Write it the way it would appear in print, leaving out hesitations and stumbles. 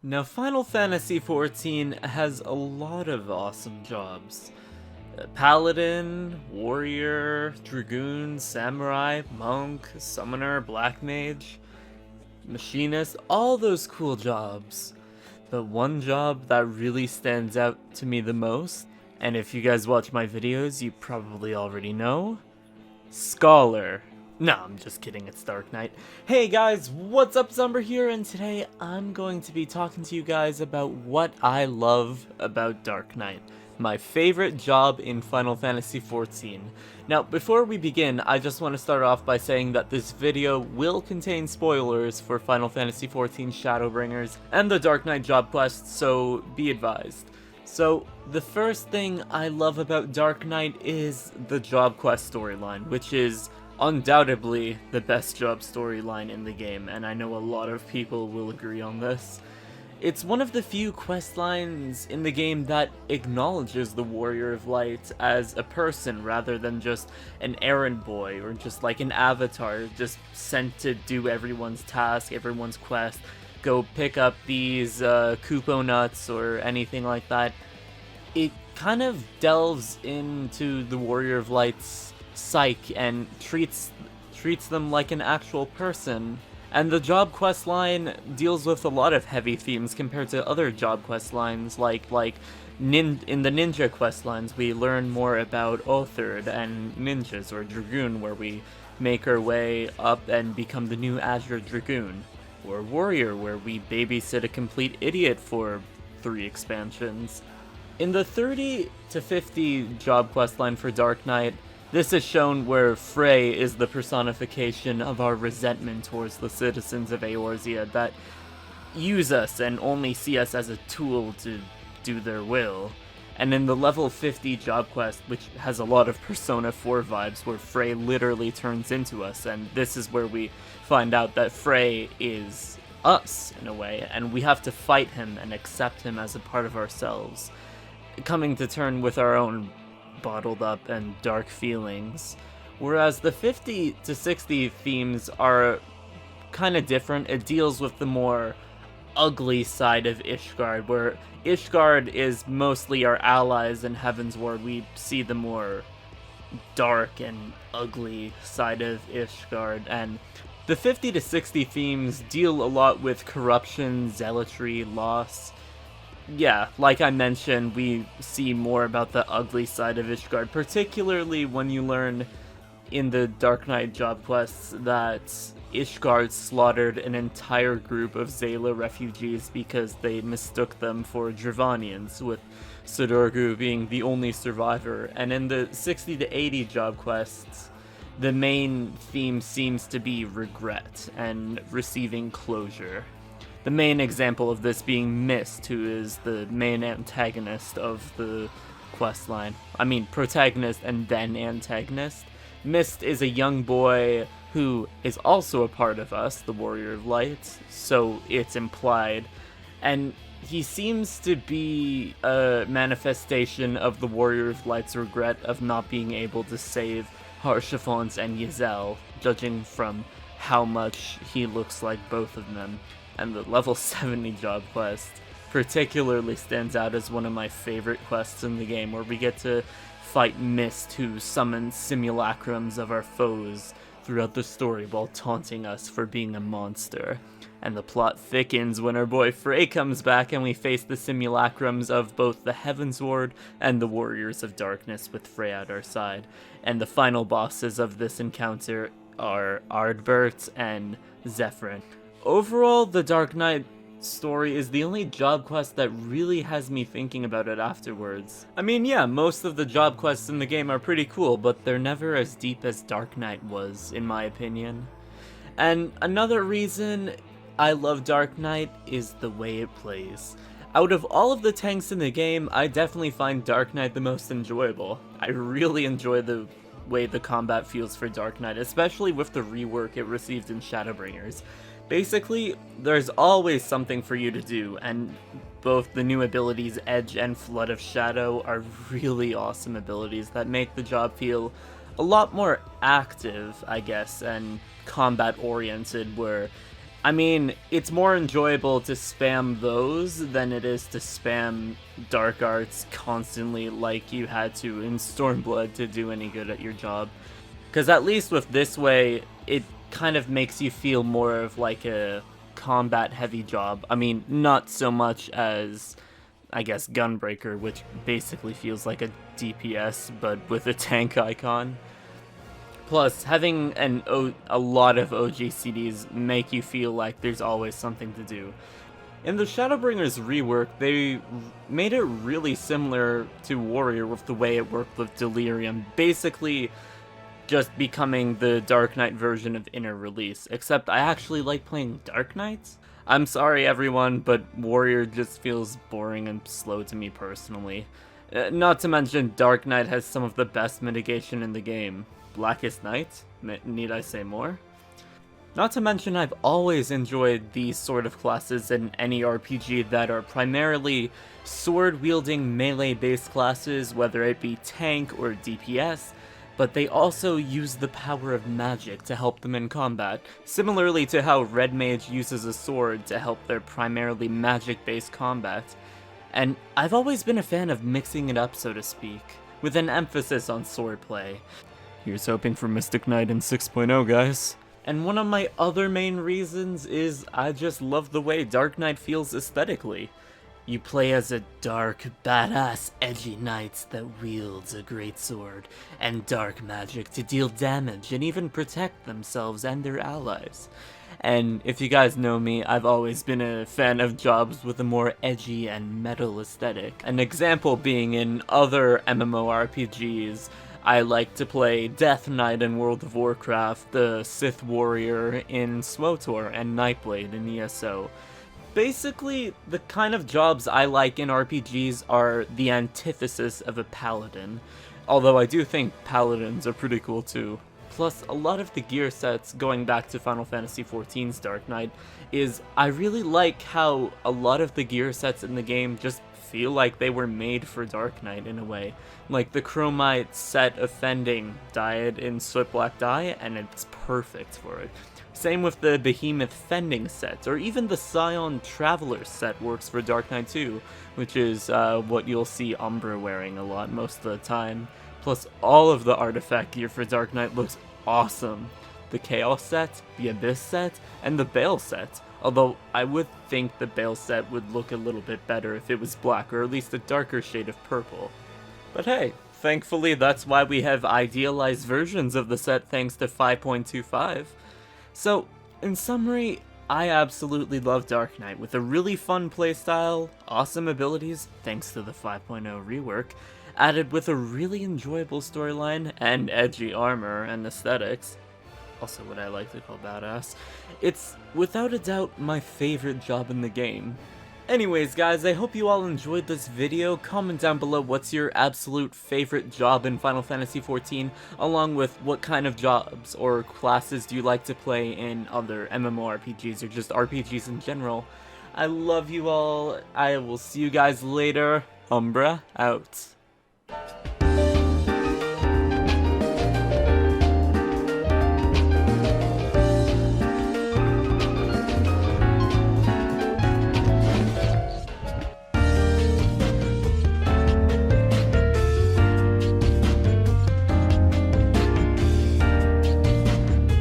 Now, Final Fantasy XIV has a lot of awesome jobs. Paladin, Warrior, Dragoon, Samurai, Monk, Summoner, Black Mage, Machinist, all those cool jobs. But one job that really stands out to me the most, and if you guys watch my videos, you probably already know, Scholar. No, I'm just kidding, it's Dark Knight. Hey guys, what's up, Umbruhh here, and today I'm going to be talking to you guys about what I love about Dark Knight, my favorite job in Final Fantasy XIV. Now, before we begin, I just want to start off by saying that this video will contain spoilers for Final Fantasy XIV Shadowbringers and the Dark Knight job quest, so be advised. So, the first thing I love about Dark Knight is the job quest storyline, which is undoubtedly the best job storyline in the game, and I know a lot of people will agree on this. It's one of the few quest lines in the game that acknowledges the Warrior of Light as a person rather than just an errand boy or just like an avatar just sent to do everyone's task, everyone's quest, go pick up these Kupo nuts or anything like that. It kind of delves into the Warrior of Light's psyche and treats them like an actual person. And the job quest line deals with a lot of heavy themes compared to other job quest lines, like in the ninja quest lines we learn more about Othard and ninjas, or Dragoon, where we make our way up and become the new Azure Dragoon, or Warrior, where we babysit a complete idiot for 3 expansions. In the 30 to 50 job quest line for Dark Knight, this is shown where Frey is the personification of our resentment towards the citizens of Eorzea that use us and only see us as a tool to do their will. And in the level 50 job quest, which has a lot of Persona 4 vibes, where Frey literally turns into us, and this is where we find out that Frey is us, in a way, and we have to fight him and accept him as a part of ourselves, coming to terms with our own bottled up and dark feelings. Whereas the 50 to 60 themes are kind of different. It deals with the more ugly side of Ishgard, where Ishgard is mostly our allies in Heavensward. We see the more dark and ugly side of Ishgard, and the 50 to 60 themes deal a lot with corruption, zealotry, loss. Yeah, like I mentioned, we see more about the ugly side of Ishgard, particularly when you learn in the Dark Knight job quests that Ishgard slaughtered an entire group of Zayla refugees because they mistook them for Dravanians, with Sudorgu being the only survivor. And in the 60 to 80 job quests, the main theme seems to be regret and receiving closure. The main example of this being Mist, who is the main antagonist of the questline. I mean, protagonist and then antagonist. Mist is a young boy who is also a part of us, the Warrior of Light, so it's implied. And he seems to be a manifestation of the Warrior of Light's regret of not being able to save Haurchefant and Ysel, judging from how much he looks like both of them. And the level 70 job quest particularly stands out as one of my favorite quests in the game, where we get to fight Mist, who summons simulacrums of our foes throughout the story while taunting us for being a monster. And the plot thickens when our boy Frey comes back and we face the simulacrums of both the Heavensward and the Warriors of Darkness with Frey at our side. And the final bosses of this encounter are Ardbert and Zephyrin. Overall, the Dark Knight story is the only job quest that really has me thinking about it afterwards. I mean, yeah, most of the job quests in the game are pretty cool, but they're never as deep as Dark Knight was, in my opinion. And another reason I love Dark Knight is the way it plays. Out of all of the tanks in the game, I definitely find Dark Knight the most enjoyable. I really enjoy the way the combat feels for Dark Knight, especially with the rework it received in Shadowbringers. Basically, there's always something for you to do, and both the new abilities Edge and Flood of Shadow are really awesome abilities that make the job feel a lot more active, I guess, and combat-oriented, where I mean, it's more enjoyable to spam those than it is to spam dark arts constantly like you had to in Stormblood to do any good at your job. Because at least with this way, it kind of makes you feel more of like a combat-heavy job. I mean, not so much as, I guess, Gunbreaker, which basically feels like a DPS, but with a tank icon. Plus, having a lot of OGCDs make you feel like there's always something to do. In the Shadowbringers rework, they made it really similar to Warrior with the way it worked with Delirium, basically just becoming the Dark Knight version of Inner Release, except I actually like playing Dark Knights. I'm sorry everyone, but Warrior just feels boring and slow to me personally. Not to mention, Dark Knight has some of the best mitigation in the game. Blackest Night? Need I say more? Not to mention, I've always enjoyed these sort of classes in any RPG that are primarily sword-wielding melee-based classes, whether it be tank or DPS, but they also use the power of magic to help them in combat, similarly to how Red Mage uses a sword to help their primarily magic-based combat. And I've always been a fan of mixing it up, so to speak, with an emphasis on swordplay. Here's hoping for Mystic Knight in 6.0, guys. And one of my other main reasons is I just love the way Dark Knight feels aesthetically. You play as a dark, badass, edgy knight that wields a great sword and dark magic to deal damage and even protect themselves and their allies. And if you guys know me, I've always been a fan of jobs with a more edgy and metal aesthetic. An example being in other MMORPGs, I like to play Death Knight in World of Warcraft, the Sith Warrior in SWTOR, and Nightblade in ESO. Basically, the kind of jobs I like in RPGs are the antithesis of a paladin, although I do think paladins are pretty cool too. Plus, a lot of the gear sets, going back to Final Fantasy XIV's Dark Knight, is I really like how a lot of the gear sets in the game just feel like they were made for Dark Knight in a way. Like the Chromite set of fending dyed in soot black dye, and it's perfect for it. Same with the Behemoth fending set, or even the Scion Traveler set works for Dark Knight too, which is what you'll see Umbruhh wearing a lot most of the time. Plus, all of the artifact gear for Dark Knight looks awesome. The Chaos set, the Abyss set, and the Bale set. Although, I would think the Bale set would look a little bit better if it was black, or at least a darker shade of purple. But hey, thankfully that's why we have idealized versions of the set thanks to 5.25. So, in summary, I absolutely love Dark Knight, with a really fun playstyle, awesome abilities, thanks to the 5.0 rework, added with a really enjoyable storyline, and edgy armor and aesthetics. Also what I like to call badass. It's, without a doubt, my favorite job in the game. Anyways guys, I hope you all enjoyed this video. Comment down below what's your absolute favorite job in Final Fantasy XIV, along with what kind of jobs or classes do you like to play in other MMORPGs or just RPGs in general. I love you all. I will see you guys later. Umbruhh out.